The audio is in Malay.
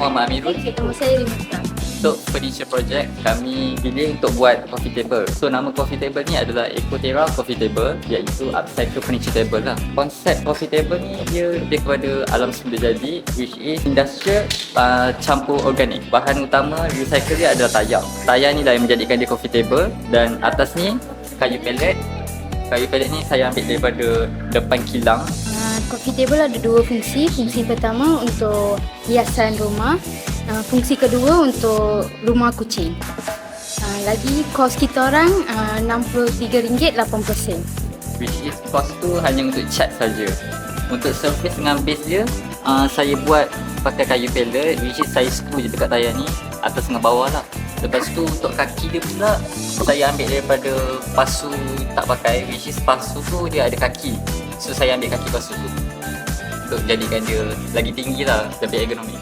Muhammad Amirul. Nama saya Rimita. Untuk furniture project, kami pilih untuk buat coffee table. So nama coffee table ni adalah Ecoterra Coffee Table, iaitu upcycle furniture table lah. Konsep coffee table ni dia lebih kepada alam semula jadi, which is industrial campur organik. Bahan utama recycle dia adalah tayar. Tayar ni lah yang menjadikan dia coffee table, dan atas ni kayu pellet. Kayu pellet ni saya ambil daripada depan kilang. Coffee table ada dua fungsi. Fungsi pertama untuk hiasan rumah. Fungsi kedua untuk rumah kucing. Lagi kos kita orang RM63.80. Which is cost tu hanya untuk cat saja. Untuk surface dengan base dia, saya buat pakai kayu pellet, which is saya screw je dekat tayar ni, atas dengan bawah lah. Lepas tu untuk kaki dia pula, saya ambil daripada pasu tak pakai, which is pasu tu dia ada kaki. So saya ambil kaki pasu tu untuk jadikan dia lagi tinggi lah, lebih ergonomik.